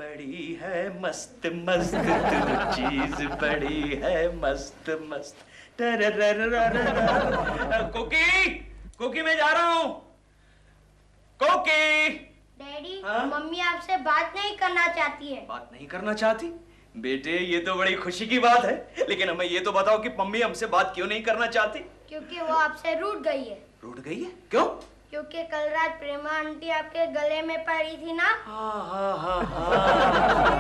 बड़ी है मस्त मस्त, तू चीज बड़ी है मस्त मस्त। कोकी, कोकी मैं जा रहा हूँ। कोकी। डैडी, मम्मी आपसे बात नहीं करना चाहती है। बात नहीं करना चाहती? बेटे ये तो बड़ी खुशी की बात है, लेकिन हमें ये तो बताओ कि मम्मी हमसे बात क्यों नहीं करना चाहती? क्योंकि वो आपसे रूठ गई है। रूठ गई है? क्यों? क्योंकि कल रात प्रेमा आंटी आपके गले में पड़ी थी ना। हाँ।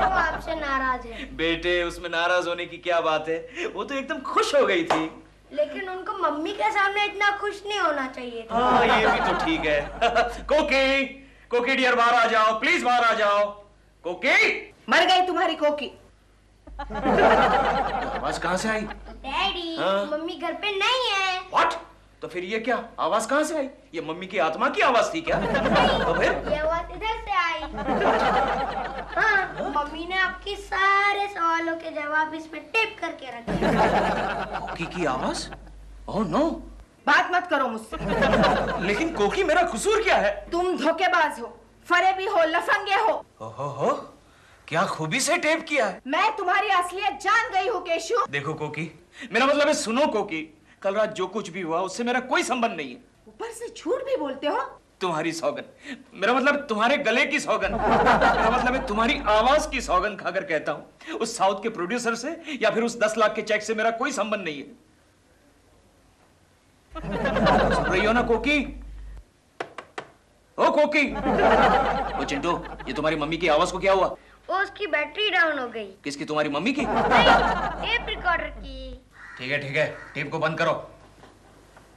वो आपसे नाराज है। बेटे उसमें नाराज होने की क्या बात है, वो तो एकदम खुश हो गई थी। लेकिन उनको मम्मी के सामने इतना खुश नहीं होना चाहिए था। हाँ ये भी तो ठीक है। कोकी, कोकी डियर बाहर आ जाओ, प्लीज बाहर आ जाओ। कोकी। मर गई तुम्हारी कोकी। आवाज कहाँ से आई? डैडी, मम्मी घर पे नहीं है। What? तो फिर ये क्या आवाज कहाँ से आई? ये मम्मी की आत्मा की आवाज थी क्या? तो फिर ये आवाज इधर से आई। हाँ, मम्मी ने आपके सारे सवालों के जवाब इसमें टेप करके रखे। कोकी की आवाज? Oh no. बात मत करो मुझसे। लेकिन कोकी मेरा कसूर क्या है? तुम धोखेबाज हो, फरेबी हो, लफंगे हो। ओहो, क्या खूबी से टेप किया है। मैं तुम्हारी असलियत जान गई हूँ केशु। देखो कोकी, मेरा मतलब है सुनो कोकी, कल रात जो कुछ भी हुआ उससे मेरा कोई संबंध नहीं है। ऊपर से झूठ भी बोलते हो। तुम्हारी सौगन, मेरा मतलब तुम्हारे गले की सौगन, मेरा मतलब है तुम्हारी आवाज की सौगन खाकर कहता हूँ, उस साउथ के प्रोड्यूसर से या फिर उस 10 लाख के चेक से मेरा कोई संबंध नहीं है। सुन रही हो ना कोकी? ओ कोकी। ओ चिंटू, ये तुम्हारी मम्मी की आवाज को क्या हुआ? वो उसकी बैटरी डाउन हो गई। किसकी? तुम्हारी मम्मी की? टेप रिकॉर्डर की। ठीक है, टेप को बंद करो।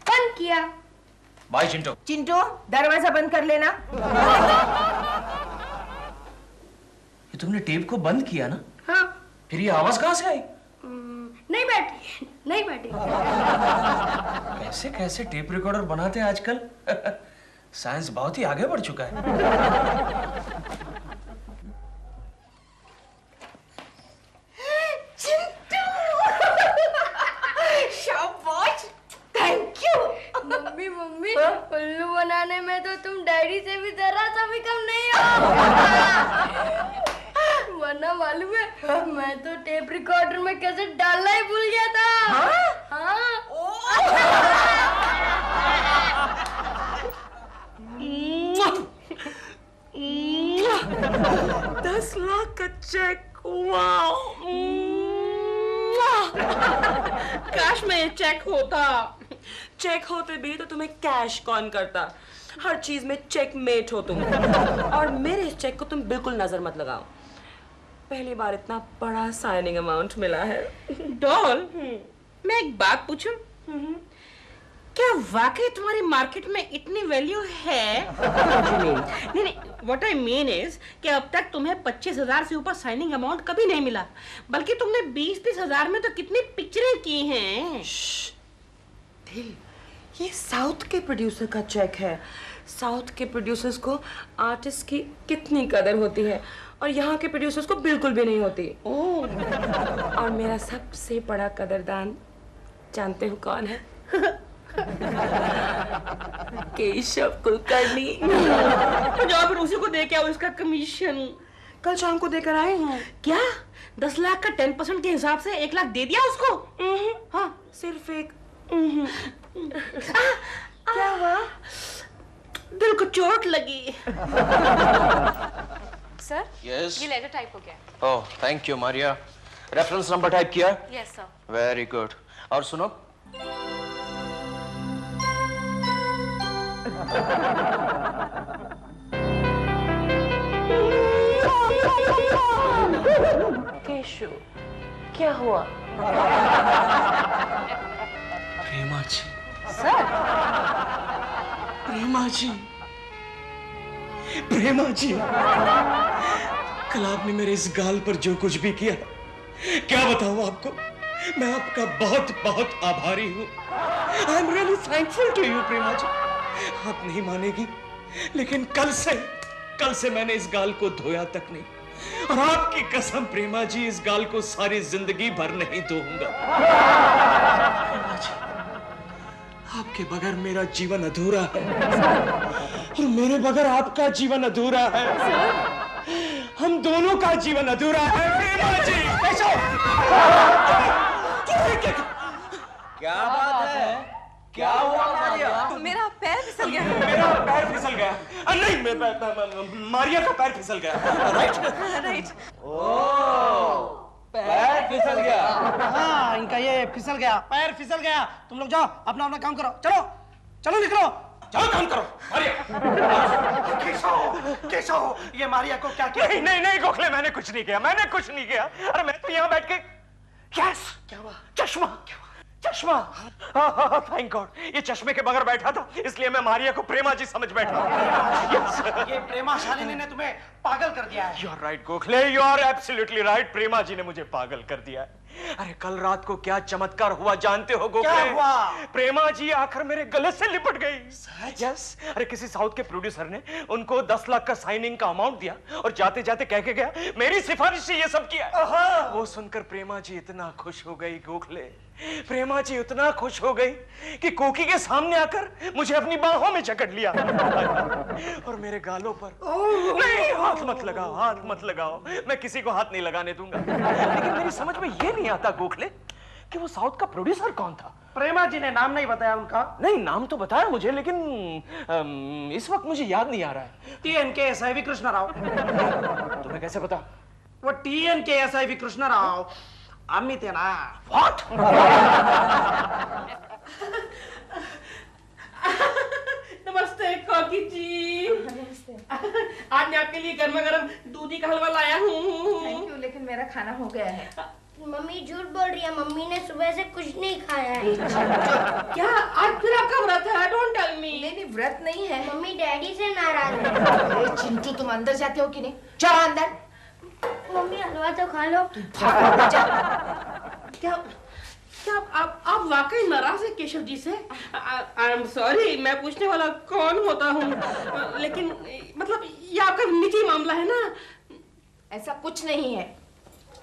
बंद किया। बाय चिंटू। चिंटू, दरवाजा बंद कर लेना। ये तुमने टेप को बंद किया ना? हाँ। फिर ये आवाज कहाँ से आई? नहीं बैठी। कैसे कैसे टेप रिकॉर्डर बनाते हैं आजकल। साइंस बहुत ही आगे बढ़ चुका है। शाबाश, थैंक यू। मम्मी, उल्लू बनाने में तो तुम डैडी से भी जरा सा भी कम नहीं हो। वरना मालूम है, मैं तो टेप रिकॉर्डर में कैसे डालना ही भूल गया था। हाँ? 10 लाख का चेक। वाओ। काश में ये चेक होता। चेक होते भी तो तुम्हें कैश कौन करता? हर चीज में चेकमेट हो तुम। और मेरे इस चेक को तुम बिल्कुल नजर मत लगाओ। पहली बार इतना बड़ा साइनिंग अमाउंट मिला है। डॉल, मैं एक बात पूछूं? क्या वाकई तुम्हारी मार्केट में इतनी वैल्यू है? नहीं, व्हाट आई मीन इज कि अब तक तुम्हें 25,000 से ऊपर साइनिंग अमाउंट कभी नहीं मिला, बल्कि तुमने 20-30 हजार में तो कितनी पिक्चरें की हैं। दिल, ये साउथ के प्रोड्यूसर का चेक है। साउथ के प्रोड्यूसर्स को आर्टिस्ट की कितनी कदर होती है और यहाँ के प्रोड्यूसर्स को बिल्कुल भी नहीं होती। और मेरा सबसे बड़ा कदरदान जानते हो कौन है? केशव कुलकर्णी। जाओ फिर उसी को दे के आओ इसका कमीशन। कल शाम को देकर आए हैं। क्या 10 लाख का 10% के हिसाब से 1 लाख दे दिया उसको? हाँ, सिर्फ एक। क्या हुआ? दिल को चोट लगी। Sir, yes. ये लेटर टाइप हो गया। Oh thank you Maria. Reference number type किया? Yes sir. Very good. और सुनो, केशव, क्या हुआ? प्रेमा जी। सर, प्रेमा जी, प्रेमा जी, कल आपने मेरे इस गाल पर जो कुछ भी किया, क्या बताऊं आपको। मैं आपका बहुत बहुत आभारी हूँ। I am really thankful to you Prema ji. आप नहीं मानेगी, लेकिन कल से मैंने इस गाल को धोया तक नहीं, और आपकी कसम प्रेमा जी, इस गाल को सारी जिंदगी भर नहीं धोऊंगा। प्रेमा जी, आपके बगैर मेरा जीवन अधूरा है, और मेरे बगैर आपका जीवन अधूरा है। हम हम दोनों का जीवन अधूरा है प्रेमा जी। क्या बात है? क्या हुआ मारिया? मेरा पैर फिसल गया। मेरा पैर फिसल गया। नहीं, मारिया का पैर फिसल गया। Right right. पैर फिसल गया। हाँ, इनका ये फिसल गया, पैर फिसल गया। तुम लोग जाओ, अपना अपना काम करो। चलो चलो, निकलो, जाओ काम करो। मारिया, केशव, ये मारिया को क्या किया? नहीं नहीं नहीं गोखले, मैंने कुछ नहीं किया, मैंने कुछ नहीं किया। अरे मैं तो यहाँ बैठ के यस, क्या हुआ? चश्मा, चश्मा, थैंक गॉड, ये चश्मे के बगैर बैठा था, इसलिए मैं मारिया को प्रेमा जी समझ बैठा। yes. ये प्रेमा शालिनी ने तुम्हें पागल कर दिया है। You are right Gokhale, you are absolutely right. Prema ji ने मुझे पागल कर दिया है। अरे कल रात को क्या चमत्कार हुआ जानते हो गोखले? क्या हुआ? प्रेमा जी आकर मेरे गले से लिपट गई। यस, अरे किसी साउथ के प्रोड्यूसर ने उनको 10 लाख का साइनिंग का अमाउंट दिया और जाते जाते कह के गया मेरी सिफारिश से ये सब किया। वो सुनकर प्रेमा जी इतना खुश हो गई गोखले, प्रेमा जी इतना खुश हो गई कि कोकी के सामने आकर मुझे अपनी बाहों में जकड़ लिया और मेरे गालों पर नहीं, हाथ मत लगाओ, हाथ मत लगाओ, मैं किसी को हाथ नहीं लगाने दूंगा। लेकिन मेरी समझ में ये नहीं आता गोखले कि वो साउथ का प्रोड्यूसर कौन था? प्रेमा जी ने नाम नहीं बताया उनका? नहीं, नाम तो बताया मुझे, लेकिन इस वक्त मुझे याद नहीं आ रहा है। TNK SIV Krishna Rao. तुम्हें कैसे पता? वो TNK SIV कृष्णा राव अमित है ना। What? नमस्ते कॉकी जी। आज मैं आपके लिए गर्मा गर्म दूधी का हलवा लाया हूँ। थैंक यू, लेकिन मेरा खाना हो गया है। मम्मी झूठ बोल रही है, मम्मी ने सुबह से कुछ नहीं खाया है। क्या आज फिर आपका व्रत है? Don't tell me. नहीं नहीं, व्रत नहीं है। मम्मी डैडी से नाराज है। अरे चिंटू, तुम अंदर जाते हो कि नहीं? चलो अंदर। मम्मी हलवा तो खा लो। क्या क्या आप वाकई नाराज है केशव जी से? आई एम सॉरी, मैं पूछने वाला कौन होता हूँ, लेकिन मतलब ये आपका निजी मामला है ना? ऐसा कुछ नहीं है,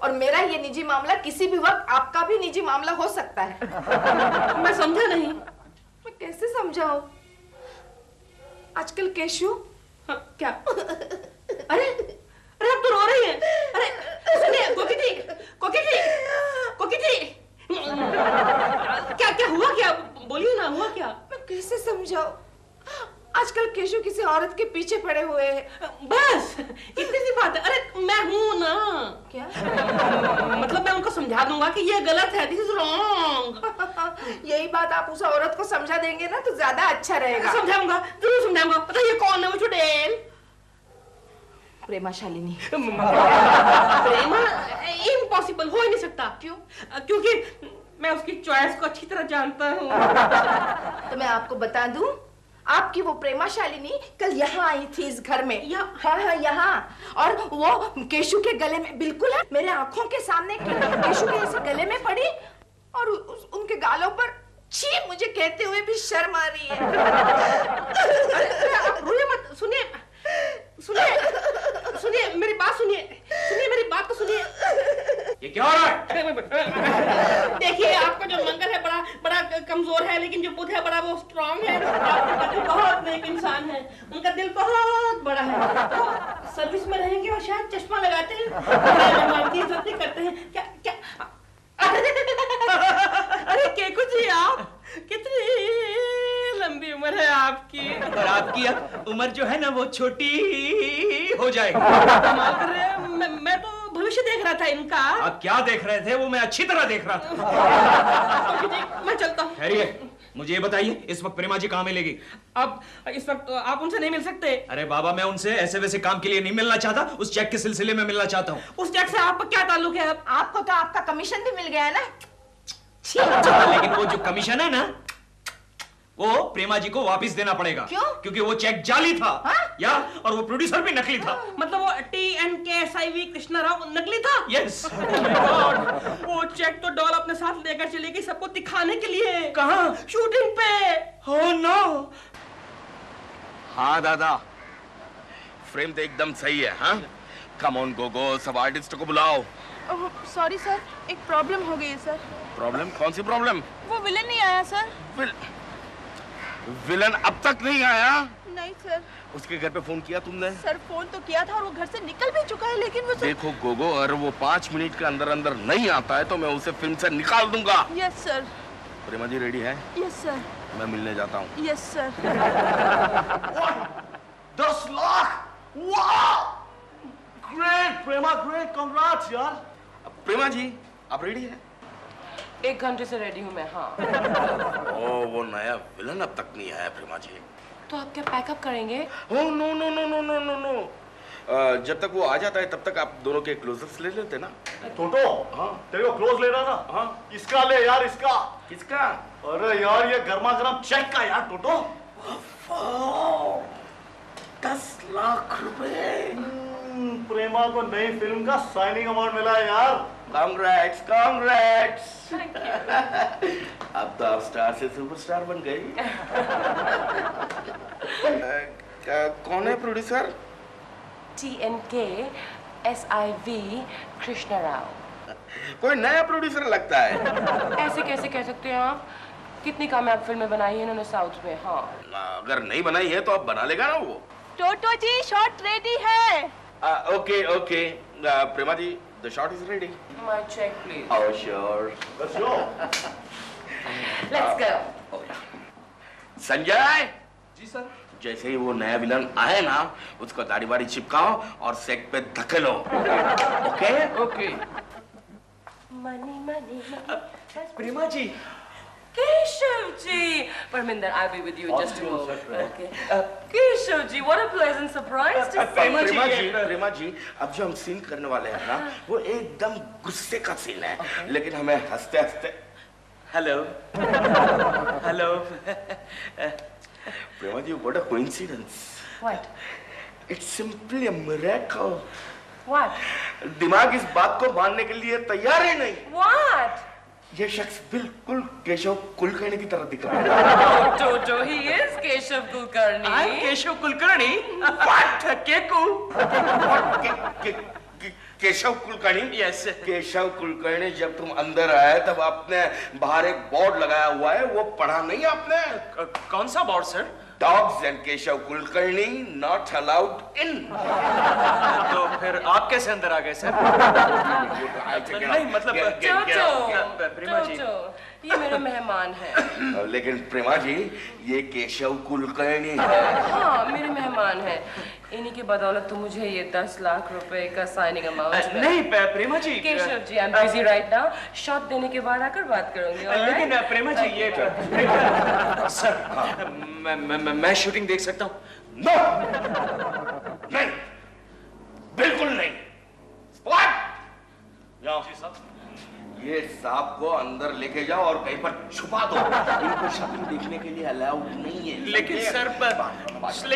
और मेरा ये निजी मामला किसी भी वक्त आपका भी निजी मामला हो सकता है। मैं समझा नहीं। मैं कैसे समझाऊं? आजकल केशव। हाँ, क्या? अरे अरे आप तो रो रही हैं। अरे सुनिए कोकी जी, कोकी जी, कोकी जी, क्या क्या हुआ? क्या बोलिए ना, हुआ क्या? मैं कैसे समझाऊं? आजकल केशव किसी औरत के पीछे पड़े हुए हैं। बस इतनी सी बात है। अरे मैं हूं ना। क्या? मतलब मैं उनको समझा दूंगा कि ये गलत है, दिस इज रॉन्ग। यही बात आप उस औरत को समझा देंगे ना तो ज्यादा अच्छा रहेगा। समझाऊंगा, जरूर समझाऊंगा। पता ये कौन है वो चुड़ैल? प्रेमा शालिनी। प्रेमा? इम्पॉसिबल, हो ही नहीं सकता। क्यों? क्योंकि मैं उसकी चॉइस को अच्छी तरह जानता हूँ। तो मैं आपको बता दूं, आपकी वो प्रेमा शालिनी कल यहाँ आई थी इस घर में। हाँ हाँ, यहाँ। और वो केशु के गले में, बिल्कुल है, मेरे आंखों के सामने केशु के ऐसे गले में पड़ी और उनके गालों पर छी मुझे कहते हुए भी शर्म आ रही है। आप रोइए मत। सुनिए सुनिए सुनिए, मेरी बात सुनिए, सुनिए मेरी बात तो सुनिए। ये क्या हो रहा है? देखिए, आपका जो मंगल है बड़ा बड़ा कमजोर है, लेकिन जो बुध है बड़ा वो स्ट्रांग है। आपका दिल बहुत नेक इंसान है, उनका दिल बहुत बड़ा है। तो सर्विस में रहेंगे और शायद चश्मा लगाते हैं, मेहमान की इज्जत नहीं करते हैं। क्या क्या? अरे केकू जी, आप कितनी लंबी उम्र है आपकी। और आपकी उम्र जो है ना वो छोटी हो जाएगी। कमाल कर रहे हैं। मैं तो भविष्य देख रहा था इनका। आप क्या देख रहे थे? वो मैं अच्छी तरह देख रहा था। तो मैं चलता हूँ। ठहरिए, मुझे ये बताइए इस वक्त प्रेमा जी कहाँ मिलेगी? अब इस वक्त आप उनसे नहीं मिल सकते। अरे बाबा, मैं उनसे ऐसे वैसे काम के लिए नहीं मिलना चाहता, उस चेक के सिलसिले में मिलना चाहता हूँ। उस चेक से आपका क्या ताल्लुक है? आपको तो आपका कमीशन भी मिल गया है ना। लेकिन वो जो कमीशन है ना, वो प्रेमा जी को वापस देना पड़ेगा। क्यों? क्योंकि वो चेक जाली था। या और वो प्रोड्यूसर भी नकली था। मतलब वो TNK SIV कृष्णा राव नकली था? यस। वो चेक तो डॉल अपने साथ लेकर चलेगी सबको दिखाने के लिए। कहाँ? शूटिंग पे। Oh no. हाँ दादा, फ्रेम तो एकदम सही है। हाँ, कम ऑन गोगो, सब आर्टिस्ट को बुलाओ। सॉरी सर, एक प्रॉब्लम हो गई है सर। प्रॉब्लम? कौन सी प्रॉब्लम? वो विलन नहीं आया सर। विलन अब तक नहीं आया? नहीं सर। उसके घर पे फोन किया तुमने? सर फोन तो किया था और वो घर से निकल भी चुका है, लेकिन वो देखो गोगो, अगर वो 5 मिनट के अंदर अंदर नहीं आता है तो मैं उसे फिल्म से निकाल दूंगा। Yes sir. Prema ji ready है? Yes sir. मैं मिलने जाता हूँ। Yes sir. 10 लाख! वाह! ग्रेट प्रेमा, ग्रेट, कांग्रेट्स यार। प्रेमा जी आप रेडी हैं? 1 घंटे से रेडी हूँ मैं। हाँ। ओ, वो नया विलन अब तक नहीं आया प्रेमा जी। तो आप क्या पैकअप करेंगे? Oh no no no no no no no, जब तक वो आ जाता है तब तक आप दोनों के क्लोजअप्स ले लेते ना। टोटो, हाँ तेरे को क्लोज लेना ना? हाँ इसका ले यार, इसका। किसका? अरे यार ये गर्मा गर्म चेक का यार टोटो। 10 लाख रुपए। प्रेमा को नई फिल्म का साइनिंग अवार्ड मिला है यार। Congrats congrats. अब तो आप स्टार से सुपरस्टार बन गई। कौन है producer? TNK SIV Krishna Rao. कोई नया प्रोड्यूसर लगता है। ऐसे कैसे कह सकते हैं आप? कितनी कामयाब फिल्में बनाई है इन्होंने साउथ में। हाँ, अगर नहीं बनाई है तो अब बना लेगा ना वो। टोटो जी शॉट रेडी है। Okay okay, Prema ji the shot is ready. My check please. Oh sure. Let's go. Let's go. Sanjay ji sir. जैसे ही वो नया विलन आए ना, उसको दाढ़ी वाड़ी चिपकाओ और सेट पे धकेलो। Okay okay. Money, money, money. Prema ji. Keshav ji. Parminder, I'll be with you in just a moment. Okay. Keshav ji, what a pleasant surprise to see. प्रेमा जी, अब जो हम सीन करने वाले हैं ना, वो एकदम गुस्से का सीन है। लेकिन हमें हंसते हंसते hello hello Prema ji, what a coincidence. What? It's simply a miracle. What? दिमाग इस बात को मानने के लिए तैयार ही नहीं। What? ये शख्स बिल्कुल केशव कुलकर्णी की तरह दिख रहा है। Oh, Toto, he is Keshav Kulkarni. I'm Keshav Kulkarni. What? Keku. Keshav Kulkarni? Yes. Keshav Kulkarni, जब तुम अंदर आए तब आपने बाहर एक बोर्ड लगाया हुआ है, वो पढ़ा नहीं आपने? कौन सा board sir? Dogs and Keshav Kulkarni not allowed in. तो फिर आप कैसे अंदर आ गए सर? नहीं मतलब प्रेमा जी, ये मेरे मेहमान हैं। लेकिन प्रेमा जी, ये केशव कुलकर्णी है। हाँ, मेरे मेहमान हैं। इन्हीं की बदौलत तो मुझे ये 10 लाख रुपए का साइनिंग अमाउंट। नहीं Prema ji. Keshav ji, I am busy right now. Shot देने के बाद आकर बात करूंगी। लेकिन प्रेमा जी ये सर, मैं शूटिंग देख सकता हूँ? नो, नहीं, बिल्कुल नहीं। ये सांप को अंदर लेके जाओ और कहीं पर छुपा दो। इनको शूटिंग देखने के लिए अलाउड नहीं है। लेकिन सर मेरी बात सुनो।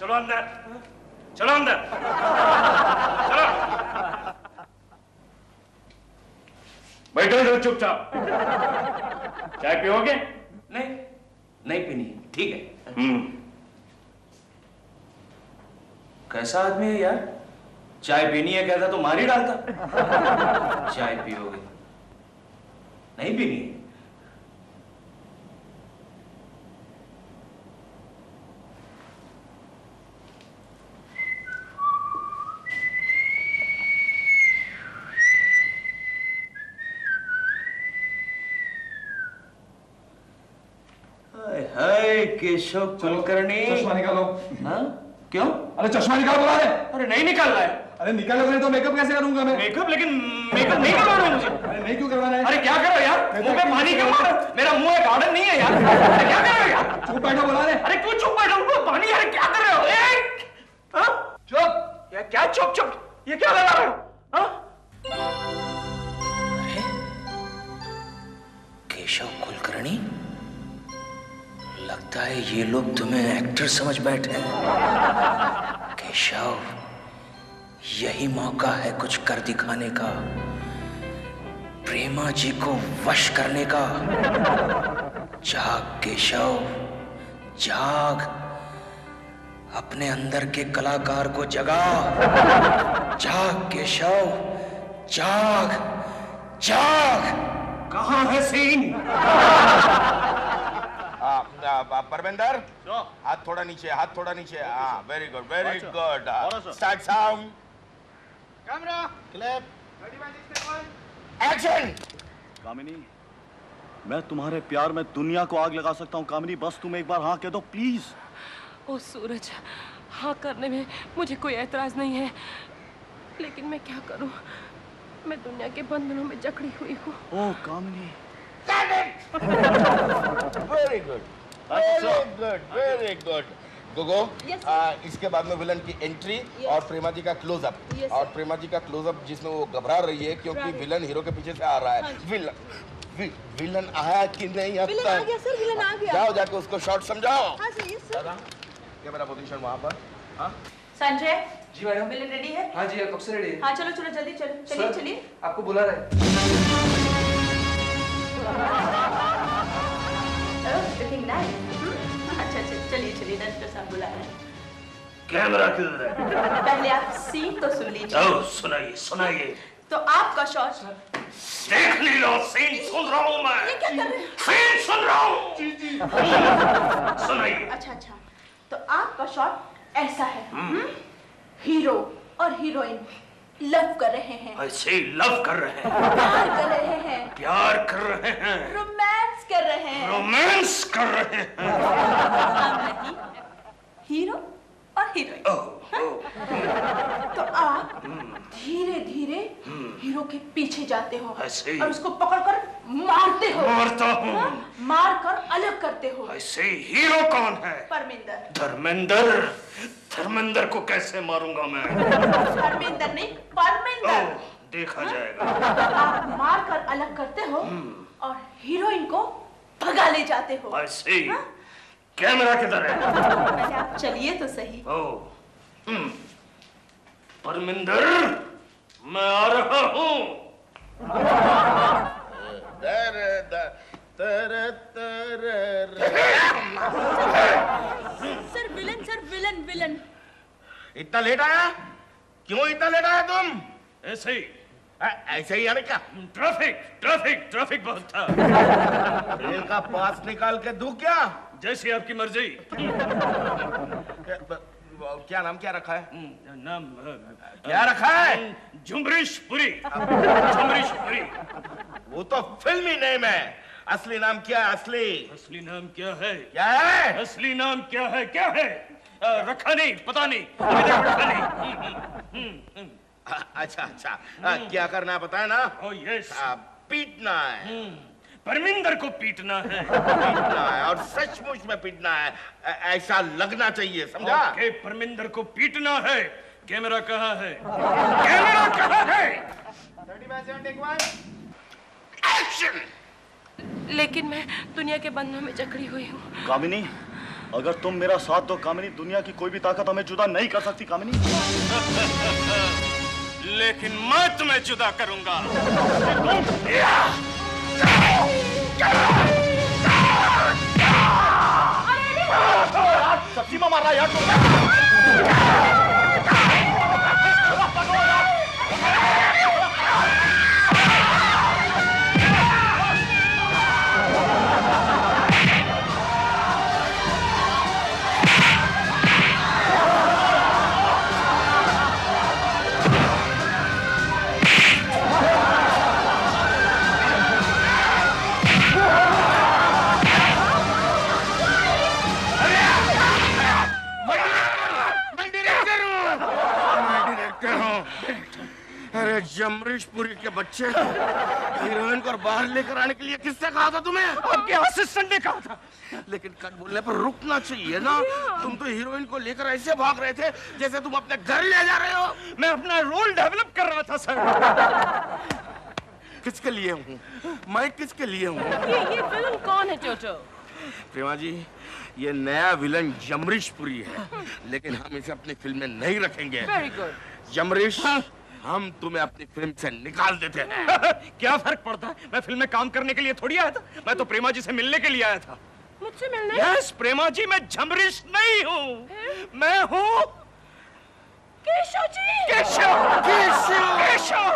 चलो अंदर, चलो अंदर, चलो। बैठो इधर चुपचाप। चाय पियोगे? नहीं पीनी, ठीक है। कैसा आदमी है यार? चाय पीनी है कहता तो मार ही डालता। चाय पियोगे? नहीं पीनी है? हाय केशव कुलकर्णी। चश्मा निकालो। हाँ? क्यों? अरे चश्मा निकाल बुला रहे। अरे नहीं निकाल रहा है। अरे निकालोगे नहीं तो मेकअप कैसे करूंगा मैं? मेकअप? लेकिन मेकअप नहीं करवाना है मुझे। अरे नहीं क्यों करवाना है? अरे क्या करो यार, मुंह पे पानी क्यों मारो? मेरा मुंह एक गार्डन नहीं है यार। अरे क्या कर रहे हो यार? चुप बैठो बुला रहे। अरे क्यों चुप बैठो? मुंह पे पानी। अरे क्या कर रहे हो? चुप। यार क्या चुप चुप? ये क्या लगा रहे हो? अरे केशव कुलकर्णी, लगता है ये लोग तुम्हें एक्टर समझ बैठे हैं। केशव, यही मौका है कुछ कर दिखाने का, प्रेमा जी को वश करने का। जाग केशव, जाग, अपने अंदर के कलाकार को जगा। जाग केशव, जाग, जाग। कहाँ है सीन? आप परमेंदर हाथ थोड़ा नीचे, हाथ थोड़ा नीचे। हाँ, very good, very good. Start sound, camera, clip, action. Kamini, मैं तुम्हारे प्यार में दुनिया को आग लगा सकता हूँ कामिनी, बस तुम एक बार हाँ कह दो प्लीज। ओ सूरज, हाँ करने में मुझे कोई ऐतराज नहीं है, लेकिन मैं क्या करूं? मैं दुनिया के बंधनों में जकड़ी हुई हूँ। Oh Kamini. Very good, very good, very good. Gogo, इसके बाद में विलन की एंट्री और प्रेमा जी का क्लोजअप, और प्रेमा जी का क्लोजअप जिसमें वो घबरा रही है क्योंकि विलन हीरो के पीछे से आ रहा है। विलन आया कि नहीं अब तक? विलन आ गया सर, विलन आ गया। जाओ जाके उसको शॉट समझाओ। हाँ sir, yes sir. Camera position वहाँ पर। हाँ Sanjay ji madam. Villain ready है? हाँ जी, कब से रेडी है? हाँ चलो चलो जल्दी चलो, चलिए चलिए। आपको बुला रहे हैं। Looking nice. अच्छा अच्छा, चलिए चलिए, डायरेक्टर साहब बुला रहे हैं। कैमरा किधर है? पहले आप सीन तो सुन लीजिए। ओ, सुनाइए सुनाइए। तो आपका शॉट देख ली लो, सीन सुन रहा हूँ मैं। ये क्या कर रहे हैं? सीन सुन रहा हूँ। जी जी। सुनाइए। अच्छा अच्छा, तो आपका शॉट ऐसा है। हीरो और हीरोइन लव कर रहे हैं। ऐसे लव कर रहे हैं, प्यार कर रहे हैं, प्यार कर रहे हैं, रोमांस कर रहे हैं, रोमांस कर रहे हैं। हम नहीं, हीरो और हीरोइन। तो आप धीरे धीरे हीरो के पीछे जाते हो ऐसे और उसको पकड़कर मारते हो। मारता हूँ। मार कर अलग करते हो। ऐसे हीरो कौन है? परमिंदर। धर्मेंद्र। धर्मेंद्र को कैसे मारूंगा मैं? धर्मेंद्र नहीं, परमिंदर। देखा जाएगा। आप मार कर अलग करते हो और हीरोइन को भगा ले जाते हो। ऐसे कैमरा किधर है? पहले आप चलिए तो सही। परमिंदर, मैं आ रहा हूँ। Sir villain, sir villain villain. इतना लेट आया? क्यों इतना लेट आया तुम? ऐसे ही। ऐसे ही यानी क्या? ट्रैफिक ट्रैफिक ट्रैफिक बहुत था। रेल का पास निकाल के दूं क्या? जैसी आपकी मर्जी। क्या नाम क्या रखा है? नाम क्या रखा है? झुमरीश पुरी। झुमरीश पुरी। वो तो फिल्मी नेम है, असली नाम क्या है? असली नाम क्या है? क्या है? असली नाम क्या है? क्या है? रखा नहीं, पता नहीं, अभी तक रखा नहीं। अच्छा अच्छा, क्या करना है पता है ना? Oh yes. पीटना है। परमिंदर को पीटना है। पीटना है और सचमुच में पीटना है, ऐसा लगना चाहिए, समझा? ओके, परमिंदर को पीटना है। कैमरा कहाँ है? कैमरा कहाँ है? एक्शन। लेकिन मैं दुनिया के बंधनों में जकड़ी हुई हूँ। कामिनी, अगर तुम मेरा साथ दो कामिनी, दुनिया की कोई भी ताकत हमें जुदा नहीं कर सकती कामिनी। लेकिन मैं तुम्हें जुदा करूंगा। सब्जी में मार रहा यार। अरे जमरीशपुरी के बच्चे, हीरोइन को बाहर लेकर आने के लिए किसने कहा था तुम्हें? आपके असिस्टेंट ने कहा था। लेकिन कट बोलने पर रुकना चाहिए ना। तुम तो हीरोइन को लेकर ऐसे भाग रहे थे जैसे तुम अपने घर ले जा रहे हो। मैं अपना रोल डेवलप कर रहा था सर। किसके लिए हूँ मैं? किसके लिए हूँ? ये विलन कौन है टोटो? प्रेमा जी, ये नया विलन जमरीशपुरी है, लेकिन हम इसे अपनी फिल्म में नहीं रखेंगे। Very good. जमरीश, हम तुम्हें अपनी फिल्म से निकाल देते हैं। क्या फर्क पड़ता है? मैं फिल्म में काम करने के लिए थोड़ी आया था। मैं तो प्रेमा जी से मिलने के लिए आया था। मुझसे मिलने? यस प्रेमा जी, मैं जमरीश नहीं हूँ, मैं हूँ केशव जी। केशव। केशव। केशव।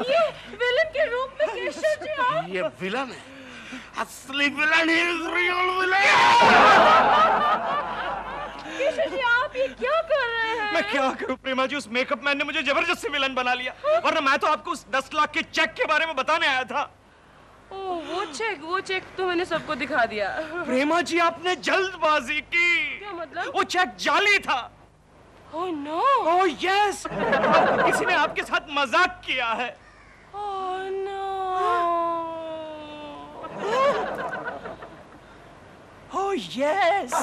ये विलन के रूप में केशव जी आप? ये विलन है, असली villain is real villain. Keshav ji आप ये क्या कर रहे हैं? मैं क्या करूं प्रेमा जी, उस मेकअप मैन ने मुझे जबरदस्ती विलन बना लिया, वरना मैं तो आपको उस 10 लाख के चेक के बारे में बताने आया था। वो चेक तो मैंने सबको दिखा दिया। प्रेमा जी आपने जल्दबाजी की। क्या मतलब? वो चेक जाली था। ओह नो। ओह यस, किसी ने आपके साथ मजाक किया है। Oh no. Oh yes.